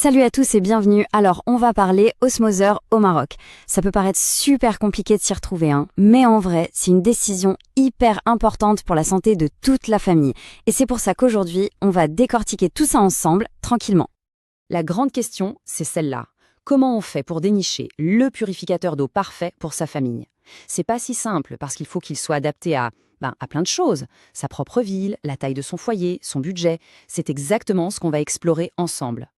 Salut à tous et bienvenue. Alors, on va parler osmoseur au Maroc. Ça peut paraître super compliqué de s'y retrouver, mais en vrai, c'est une décision hyper importante pour la santé de toute la famille. Et c'est pour ça qu'aujourd'hui, on va décortiquer tout ça ensemble, tranquillement. La grande question, c'est celle-là. Comment on fait pour dénicher le purificateur d'eau parfait pour sa famille? C'est pas si simple parce qu'il faut qu'il soit adapté à plein de choses. Sa propre ville, la taille de son foyer, son budget. C'est exactement ce qu'on va explorer ensemble.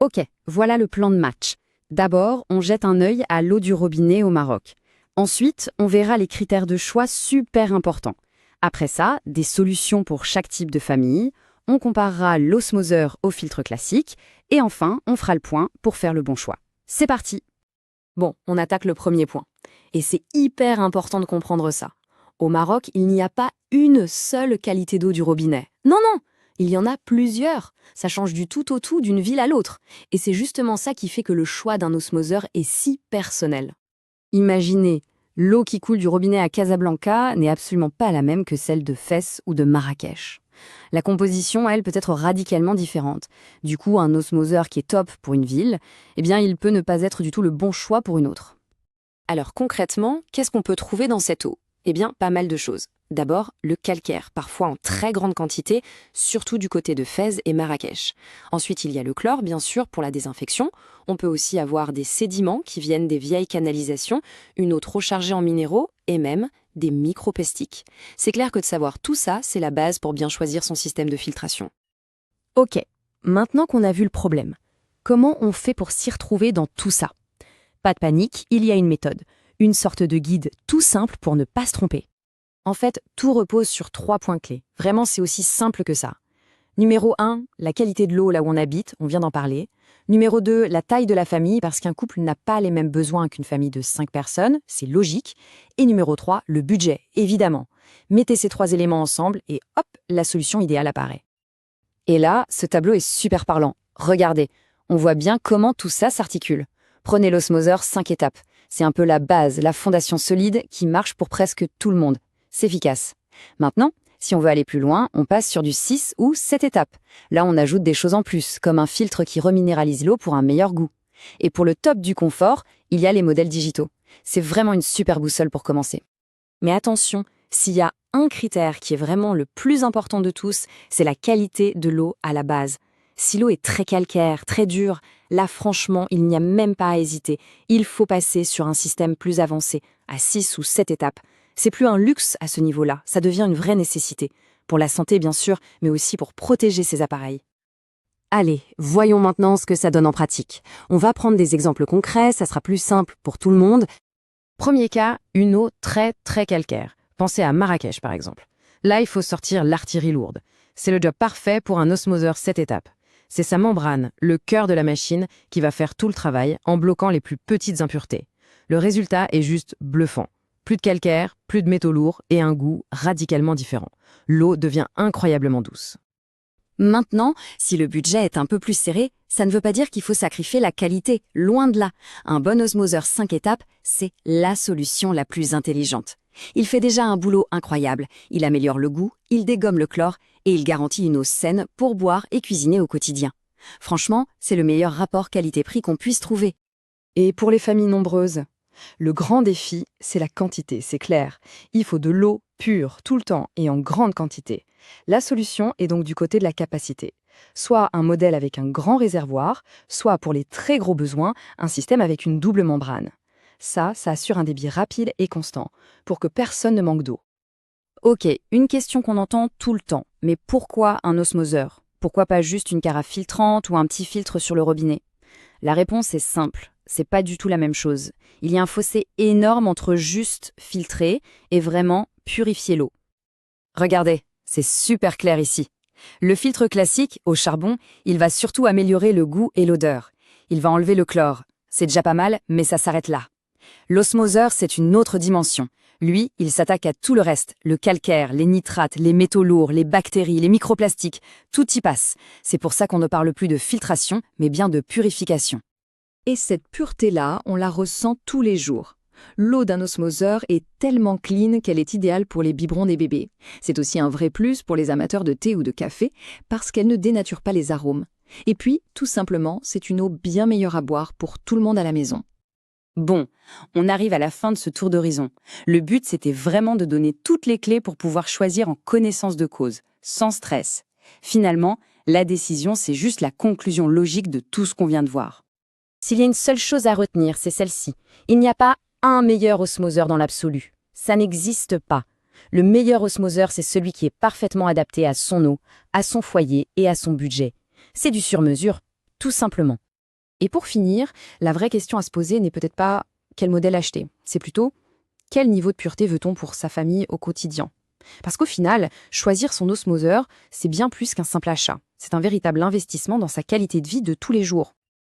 Ok, voilà le plan de match. D'abord, on jette un œil à l'eau du robinet au Maroc. Ensuite, on verra les critères de choix super importants. Après ça, des solutions pour chaque type de famille. On comparera l'osmoseur au filtre classique. Et enfin, on fera le point pour faire le bon choix. C'est parti! Bon, on attaque le premier point. Et c'est hyper important de comprendre ça. Au Maroc, il n'y a pas une seule qualité d'eau du robinet. Non, non! Il y en a plusieurs. Ça change du tout au tout d'une ville à l'autre. Et c'est justement ça qui fait que le choix d'un osmoseur est si personnel. Imaginez, l'eau qui coule du robinet à Casablanca n'est absolument pas la même que celle de Fès ou de Marrakech. La composition, elle, peut être radicalement différente. Du coup, un osmoseur qui est top pour une ville, il peut ne pas être du tout le bon choix pour une autre. Alors concrètement, qu'est-ce qu'on peut trouver dans cette eau? Pas mal de choses. D'abord, le calcaire, parfois en très grande quantité, surtout du côté de Fès et Marrakech. Ensuite, il y a le chlore, bien sûr, pour la désinfection. On peut aussi avoir des sédiments qui viennent des vieilles canalisations, une eau trop chargée en minéraux et même des microplastiques. C'est clair que de savoir tout ça, c'est la base pour bien choisir son système de filtration. Ok, maintenant qu'on a vu le problème, comment on fait pour s'y retrouver dans tout ça? Pas de panique, il y a une méthode, une sorte de guide tout simple pour ne pas se tromper. En fait, tout repose sur 3 points clés. Vraiment, c'est aussi simple que ça. Numéro 1, la qualité de l'eau là où on habite, on vient d'en parler. Numéro 2, la taille de la famille, parce qu'un couple n'a pas les mêmes besoins qu'une famille de 5 personnes, c'est logique. Et numéro 3, le budget, évidemment. Mettez ces 3 éléments ensemble et hop, la solution idéale apparaît. Et là, ce tableau est super parlant. Regardez, on voit bien comment tout ça s'articule. Prenez l'osmoseur 5 étapes. C'est un peu la base, la fondation solide qui marche pour presque tout le monde. C'est efficace. Maintenant, si on veut aller plus loin, on passe sur du 6 ou 7 étapes. Là, on ajoute des choses en plus, comme un filtre qui reminéralise l'eau pour un meilleur goût. Et pour le top du confort, il y a les modèles digitaux. C'est vraiment une super boussole pour commencer. Mais attention, s'il y a un critère qui est vraiment le plus important de tous, c'est la qualité de l'eau à la base. Si l'eau est très calcaire, très dure, là franchement, il n'y a même pas à hésiter. Il faut passer sur un système plus avancé, à 6 ou 7 étapes. C'est plus un luxe à ce niveau-là, ça devient une vraie nécessité. Pour la santé, bien sûr, mais aussi pour protéger ces appareils. Allez, voyons maintenant ce que ça donne en pratique. On va prendre des exemples concrets, ça sera plus simple pour tout le monde. Premier cas, une eau très très calcaire. Pensez à Marrakech par exemple. Là, il faut sortir l'artillerie lourde. C'est le job parfait pour un osmoseur 7 étapes. C'est sa membrane, le cœur de la machine, qui va faire tout le travail en bloquant les plus petites impuretés. Le résultat est juste bluffant. Plus de calcaire, plus de métaux lourds et un goût radicalement différent. L'eau devient incroyablement douce. Maintenant, si le budget est un peu plus serré, ça ne veut pas dire qu'il faut sacrifier la qualité, loin de là. Un bon osmoseur 5 étapes, c'est la solution la plus intelligente. Il fait déjà un boulot incroyable, il améliore le goût, il dégomme le chlore et il garantit une eau saine pour boire et cuisiner au quotidien. Franchement, c'est le meilleur rapport qualité-prix qu'on puisse trouver. Et pour les familles nombreuses? Le grand défi, c'est la quantité, c'est clair. Il faut de l'eau pure, tout le temps et en grande quantité. La solution est donc du côté de la capacité. Soit un modèle avec un grand réservoir, soit pour les très gros besoins, un système avec une double membrane. Ça assure un débit rapide et constant, pour que personne ne manque d'eau. Ok, une question qu'on entend tout le temps, mais pourquoi un osmoseur? Pourquoi pas juste une carafe filtrante ou un petit filtre sur le robinet? La réponse est simple. C'est pas du tout la même chose. Il y a un fossé énorme entre juste filtrer et vraiment purifier l'eau. Regardez, c'est super clair ici. Le filtre classique, au charbon, il va surtout améliorer le goût et l'odeur. Il va enlever le chlore. C'est déjà pas mal, mais ça s'arrête là. L'osmoseur, c'est une autre dimension. Lui, il s'attaque à tout le reste, le calcaire, les nitrates, les métaux lourds, les bactéries, les microplastiques, tout y passe. C'est pour ça qu'on ne parle plus de filtration, mais bien de purification. Et cette pureté-là, on la ressent tous les jours. L'eau d'un osmoseur est tellement clean qu'elle est idéale pour les biberons des bébés. C'est aussi un vrai plus pour les amateurs de thé ou de café, parce qu'elle ne dénature pas les arômes. Et puis, tout simplement, c'est une eau bien meilleure à boire pour tout le monde à la maison. Bon, on arrive à la fin de ce tour d'horizon. Le but, c'était vraiment de donner toutes les clés pour pouvoir choisir en connaissance de cause, sans stress. Finalement, la décision, c'est juste la conclusion logique de tout ce qu'on vient de voir. S'il y a une seule chose à retenir, c'est celle-ci. Il n'y a pas un meilleur osmoseur dans l'absolu. Ça n'existe pas. Le meilleur osmoseur, c'est celui qui est parfaitement adapté à son eau, à son foyer et à son budget. C'est du sur-mesure, tout simplement. Et pour finir, la vraie question à se poser n'est peut-être pas quel modèle acheter, c'est plutôt quel niveau de pureté veut-on pour sa famille au quotidien. Parce qu'au final, choisir son osmoseur, c'est bien plus qu'un simple achat. C'est un véritable investissement dans sa qualité de vie de tous les jours.